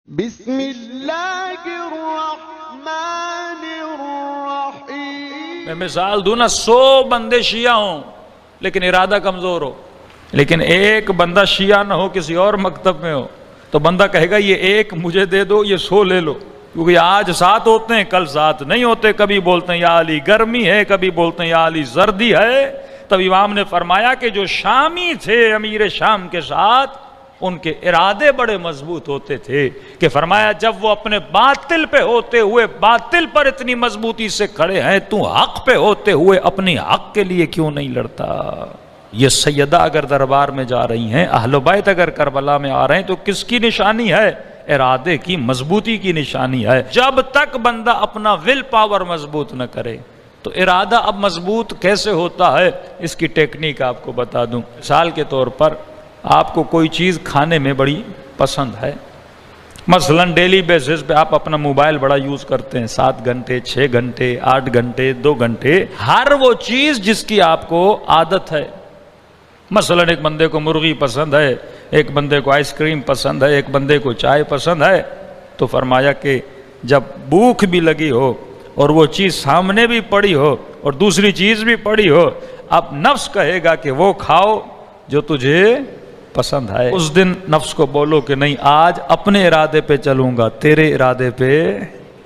بسم اللہ الرحمن الرحیم۔ میں مثال دوں نا، 100 بندے شیعہ ہوں لیکن ارادہ کمزور ہو، لیکن ایک بندہ شیعہ نہ ہو، کسی اور مکتب میں ہو، تو بندہ کہے گا یہ ایک مجھے دے دو، یہ 100 لے لو، کیونکہ آج ساتھ ہوتے ہیں کل ساتھ نہیں ہوتے، کبھی بولتے ہیں یا علی گرمی ہے، کبھی بولتے ہیں یا علی زردی ہے۔ تب امام نے فرمایا کہ جو شامی تھے امیر شام کے ساتھ، ان کے ارادے بڑے مضبوط ہوتے تھے کہ فرمایا جب وہ اپنے باطل پہ ہوتے ہوئے باطل پر اتنی مضبوطی سے کھڑے ہیں، تو حق پہ ہوتے ہوئے اپنی حق کے لیے کیوں نہیں لڑتا؟ یہ سیدہ اگر دربار میں جا رہی ہیں، اہل بیت اگر کربلا میں آ رہے ہیں، تو کس کی نشانی ہے؟ ارادے کی مضبوطی کی نشانی ہے۔ جب تک بندہ اپنا ول پاور مضبوط نہ کرے تو ارادہ اب مضبوط کیسے ہوتا ہے، اس کی ٹیکنیک آپ کو بتا دوں۔ مثال کے طور پر آپ کو کوئی چیز کھانے میں بڑی پسند ہے، مثلا ڈیلی بیسس پہ آپ اپنا موبائل بڑا یوز کرتے ہیں، 7 گھنٹے 6 گھنٹے 8 گھنٹے 2 گھنٹے، ہر وہ چیز جس کی آپ کو عادت ہے، مثلا ایک بندے کو مرغی پسند ہے، ایک بندے کو آئس کریم پسند ہے، ایک بندے کو چائے پسند ہے، تو فرمایا کہ جب بھوک بھی لگی ہو اور وہ چیز سامنے بھی پڑی ہو اور دوسری چیز بھی پڑی ہو، اب نفس کہے گا کہ وہ کھاؤ جو تجھے پسند ہے۔ اس دن نفس کو بولو کہ نہیں، آج اپنے ارادے پہ چلوں گا، تیرے ارادے پہ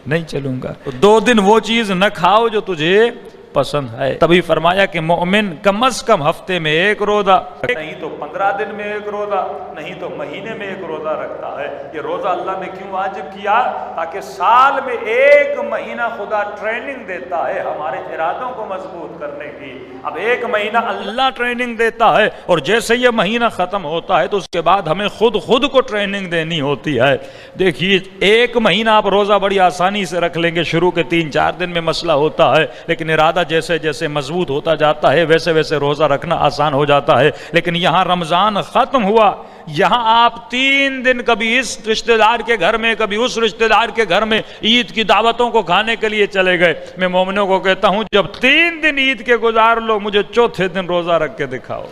نہیں چلوں گا۔ 2 دن وہ چیز نہ کھاؤ جو تجھے پسند ہے۔ تبھی فرمایا کہ مومن کم از کم ہفتے میں 1 روزہ، نہیں تو 15 دن میں 1 روزہ، نہیں تو مہینے میں 1 روزہ رکھتا ہے۔ یہ روزہ اللہ نے کیوں واجب کیا؟ تاکہ سال میں 1 مہینہ خدا ٹریننگ دیتا ہے ہمارے ارادوں کو مضبوط کرنے کی۔ اب 1 مہینہ اللہ ٹریننگ دیتا ہے، اور جیسے یہ مہینہ ختم ہوتا ہے تو اس کے بعد ہمیں خود کو ٹریننگ دینی ہوتی ہے۔ دیکھیے 1 مہینہ آپ روزہ بڑی آسانی سے رکھ لیں گے، شروع کے 3-4 دن میں مسئلہ ہوتا ہے، لیکن ارادہ جیسے جیسے مضبوط ہوتا جاتا ہے ویسے ویسے روزہ رکھنا آسان ہو جاتا ہے۔ لیکن یہاں رمضان ختم ہوا، یہاں آپ 3 دن کبھی اس رشتہ دار کے گھر میں کبھی اس رشتہ دار کے گھر میں عید کی دعوتوں کو کھانے کے لیے چلے گئے۔ میں مومنوں کو کہتا ہوں جب 3 دن عید کے گزار لو، مجھے 4تھے دن روزہ رکھ کے دکھاؤ۔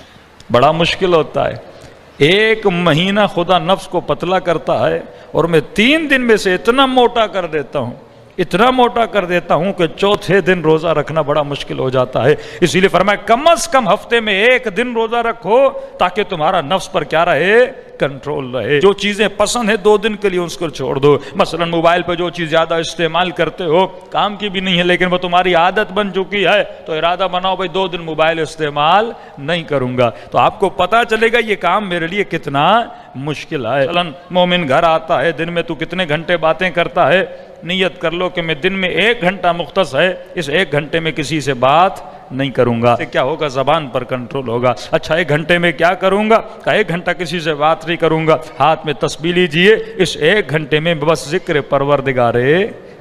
بڑا مشکل ہوتا ہے، 1 مہینہ خدا نفس کو پتلا کرتا ہے، اور میں 3 دن میں سے اتنا موٹا کر دیتا ہوں، اتنا موٹا کر دیتا ہوں کہ 4تھے دن روزہ رکھنا بڑا مشکل ہو جاتا ہے۔ اسی لیے فرمایا کم از کم ہفتے میں 1 دن روزہ رکھو، تاکہ تمہارا نفس پر کیا رہے؟ کنٹرول رہے۔ جو چیزیں پسند ہیں 2 دن کے لیے اس کو چھوڑ دو۔ مثلا موبائل پہ جو چیز زیادہ استعمال کرتے ہو، کام کی بھی نہیں ہے لیکن وہ تمہاری عادت بن چکی ہے، تو ارادہ بناؤ بھائی 2 دن موبائل استعمال نہیں کروں گا، تو آپ کو پتا چلے گا یہ کام میرے لیے کتنا مشکل ہے۔ مثلا مومن گھر آتا ہے، دن میں تو کتنے گھنٹے باتیں کرتا ہے، نیت کر لو کہ میں دن میں 1 گھنٹہ مختص ہے، اس 1 گھنٹے میں کسی سے بات نہیں کروں گا۔ کیا ہوگا؟ زبان پر کنٹرول ہوگا۔ اچھا 1 گھنٹے میں کیا کروں گا؟ کہ 1 گھنٹہ کسی سے بات نہیں کروں گا، ہاتھ میں تسبیح لیجئے، اس 1 گھنٹے میں بس ذکر پروردگار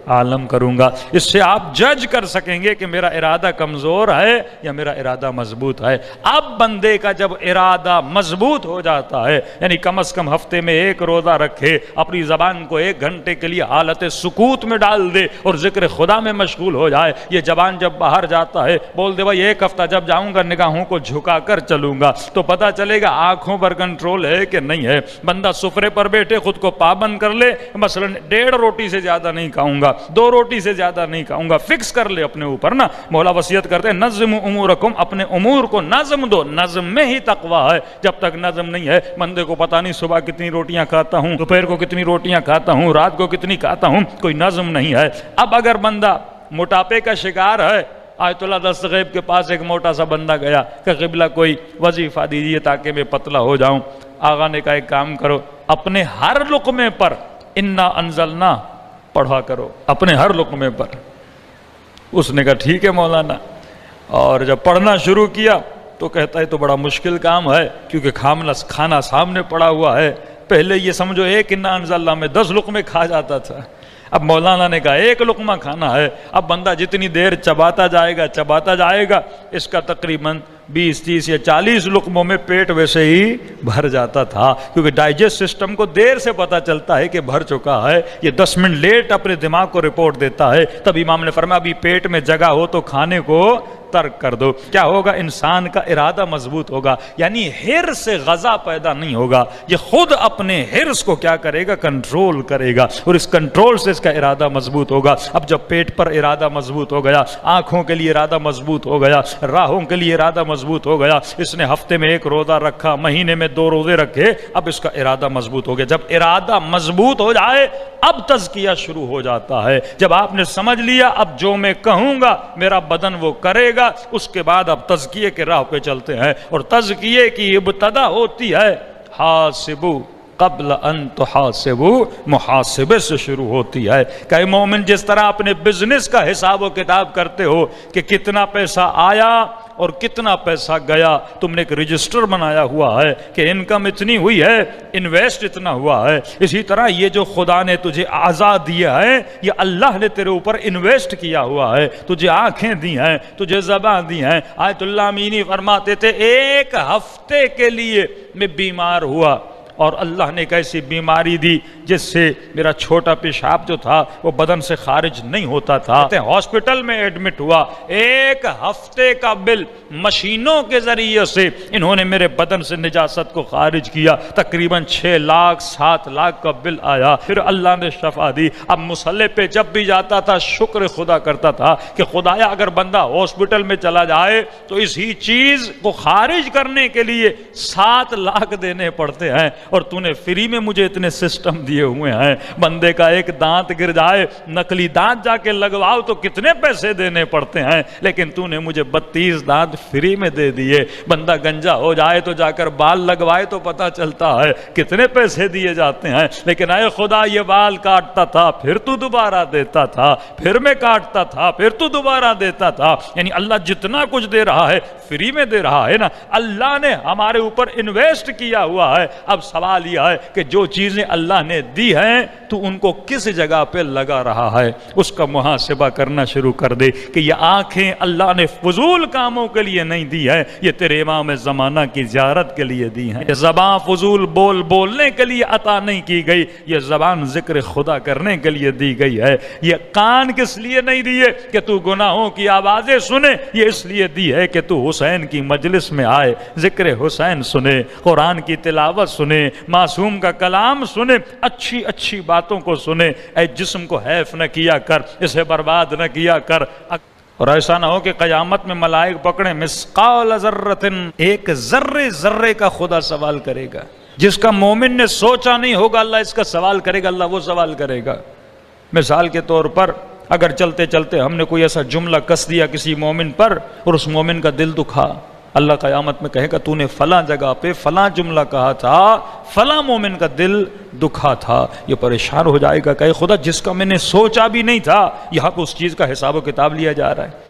عالم کروں گا۔ اس سے آپ جج کر سکیں گے کہ میرا ارادہ کمزور ہے یا میرا ارادہ مضبوط ہے۔ اب بندے کا جب ارادہ مضبوط ہو جاتا ہے، یعنی کم از کم ہفتے میں 1 روزہ رکھے، اپنی زبان کو 1 گھنٹے کے لیے حالت سکوت میں ڈال دے اور ذکر خدا میں مشغول ہو جائے، یہ زبان جب باہر جاتا ہے بول دے بھائی 1 ہفتہ جب جاؤں گا نگاہوں کو جھکا کر چلوں گا، تو پتہ چلے گا آنکھوں پر کنٹرول ہے کہ نہیں ہے۔ بندہ سفرے پر بیٹھے خود کو پابند کر لے، مثلا 1.5 روٹی سے زیادہ نہیں کھاؤں گا، 2 روٹی سے زیادہ نہیں کھاؤں گا، فکس کر لے اپنے اوپر نا۔ مولا وصیت کرتے ہیں نظم امورکم، اپنے امور کو نظم دو، نظم میں ہی تقویٰ ہے۔ جب تک نظم نہیں ہے بندے کو پتہ نہیں صبح کتنی روٹیاں کھاتا ہوں، دوپہر کو کتنی روٹیاں کھاتا ہوں، رات کو کتنی کھاتا ہوں، کوئی نظم نہیں ہے۔ اب اگر بندہ موٹاپے کا شکار ہے، آیت اللہ دستغیب کے پاس ایک موٹا سا بندہ گیا کہ قبلہ کوئی وظیفہ دیجیے تاکہ میں پتلا ہو جاؤں۔ آقا نے کہا ایک کام کرو، اپنے ہر لقمے پر انا انزلنا پڑھا کرو، اپنے ہر لقمے پر۔ اس نے کہا ٹھیک ہے مولانا، اور جب پڑھنا شروع کیا تو کہتا ہے تو بڑا مشکل کام ہے، کیونکہ کھانا سامنے پڑا ہوا ہے۔ پہلے یہ سمجھو 1 انا انزلنا میں 10 لقمے کھا جاتا تھا، اب مولانا نے کہا 1 لقمہ کھانا ہے۔ اب بندہ جتنی دیر چباتا جائے گا، اس کا تقریباً 20 30 یا 40 لقموں میں پیٹ ویسے ہی بھر جاتا تھا، کیونکہ ڈائجسٹ سسٹم کو دیر سے پتہ چلتا ہے کہ بھر چکا ہے، یہ 10 منٹ لیٹ اپنے دماغ کو رپورٹ دیتا ہے۔ تب امام نے فرمایا ابھی پیٹ میں جگہ ہو تو کھانے کو ترک کر دو. کیا ہوگا؟ انسان کا ارادہ مضبوط ہوگا، یعنی حرص سے غضا پیدا نہیں ہوگا، یہ خود اپنے حرص کو کیا کرے گا؟ کنٹرول کرے گا، اور اس کنٹرول سے اس کا ارادہ مضبوط ہوگا. اب جب پیٹ پر ارادہ مضبوط ہو گیا، آنکھوں کے لیے ارادہ مضبوط ہو گیا، راہوں کے لیے ارادہ مضبوط ہو گیا، اس نے ہفتے میں 1 روزہ رکھا، مہینے میں 2 روزے رکھے، اب اس کا ارادہ مضبوط ہو گیا. جب ارادہ مضبوط ہو جائے اب تزکیہ شروع ہو جاتا ہے. جب آپ نے سمجھ لیا اب جو میں کہوں گا میرا بدن وہ کرے گا، اس کے بعد اب تزکیے کے راہ پہ چلتے ہیں. اور تزکیے کی ابتدا ہوتی ہے حاسبو قبل ان تحاسبو، محاسبے سے شروع ہوتی ہے. کہ مومن جس طرح اپنے بزنس کا حساب و کتاب کرتے ہو کہ کتنا پیسہ آیا اور کتنا پیسہ گیا، تم نے ایک رجسٹر بنایا ہوا ہے کہ انکم اتنی ہوئی ہے، انویسٹ اتنا ہوا ہے. اسی طرح یہ جو خدا نے تجھے اعضاء دیا ہے، یہ اللہ نے تیرے اوپر انویسٹ کیا ہوا ہے. تجھے آنکھیں دی ہیں، تجھے زبان دی ہیں. آیت اللہ امینی فرماتے تھے 1 ہفتے کے لیے میں بیمار ہوا اور اللہ نے ایک ایسی بیماری دی جس سے میرا چھوٹا پیشاب جو تھا وہ بدن سے خارج نہیں ہوتا تھا. ہاسپٹل میں ایڈمٹ ہوا، 1 ہفتے کا بل مشینوں کے ذریعے سے انہوں نے میرے بدن سے نجاست کو خارج کیا. تقریباً 6 لاکھ 7 لاکھ کا بل آیا. پھر اللہ نے شفا دی. اب مصلی پہ جب بھی جاتا تھا شکر خدا کرتا تھا کہ خدایا اگر بندہ ہاسپٹل میں چلا جائے تو اسی چیز کو خارج کرنے کے لیے 7 لاکھ دینے پڑتے ہیں، اور تو نے فری میں مجھے اتنے سسٹم دیے ہوئے ہیں. بندے کا ایک دانت گر جائے، نقلی دانت جا کے لگواؤ تو کتنے پیسے دینے پڑتے ہیں، لیکن تو نے مجھے 32 دانت فری میں دے دیے. بندہ گنجا ہو جائے تو جا کر بال لگوائے تو پتہ چلتا ہے کتنے پیسے دیے جاتے ہیں. لیکن اے خدا یہ بال کاٹتا تھا پھر تو دوبارہ دیتا تھا، پھر میں کاٹتا تھا پھر تو دوبارہ دیتا تھا. یعنی اللہ جتنا کچھ دے رہا ہے فری میں دے رہا ہے نا. اللہ نے ہمارے اوپر انویسٹ کیا ہوا ہے. اب سوال یہ ہے کہ جو چیزیں اللہ نے دی ہیں تو ان کو کس جگہ پہ لگا رہا ہے، اس کا محاسبہ کرنا شروع کر دے کہ یہ آنکھیں اللہ نے فضول کاموں کے لیے نہیں دی ہے، یہ تیرے امام زمانہ کی زیارت کے لیے دی ہیں. یہ زبان فضول بولنے کے لیے عطا نہیں کی گئی، یہ زبان ذکر خدا کرنے کے لیے دی گئی ہے. یہ کان کس لیے نہیں دیے کہ تو گناہوں کی آوازیں سنے، یہ اس لیے دی ہے کہ تو حسین کی مجلس میں آئے، ذکر حسین سنے، قرآن کی تلاوت سنے، معصوم کا کلام سنے، اچھی اچھی باتوں کو سنے. اے جسم کو حیف نہ کیا کر، اسے برباد نہ کیا کر. اور ایسا نہ ہو کہ قیامت میں ملائک پکڑیں مثقال ذرۃ، ایک ذرے کا خدا سوال کرے گا. جس کا مومن نے سوچا نہیں ہوگا اللہ اس کا سوال کرے گا، اللہ وہ سوال کرے گا. مثال کے طور پر اگر چلتے چلتے ہم نے کوئی ایسا جملہ کس دیا کسی مومن پر اور اس مومن کا دل دکھا، اللہ قیامت میں کہے گا تو نے فلاں جگہ پہ فلاں جملہ کہا تھا، فلاں مومن کا دل دکھا تھا. یہ پریشان ہو جائے گا کہ خدا جس کا میں نے سوچا بھی نہیں تھا، یہاں پہ اس چیز کا حساب و کتاب لیا جا رہا ہے.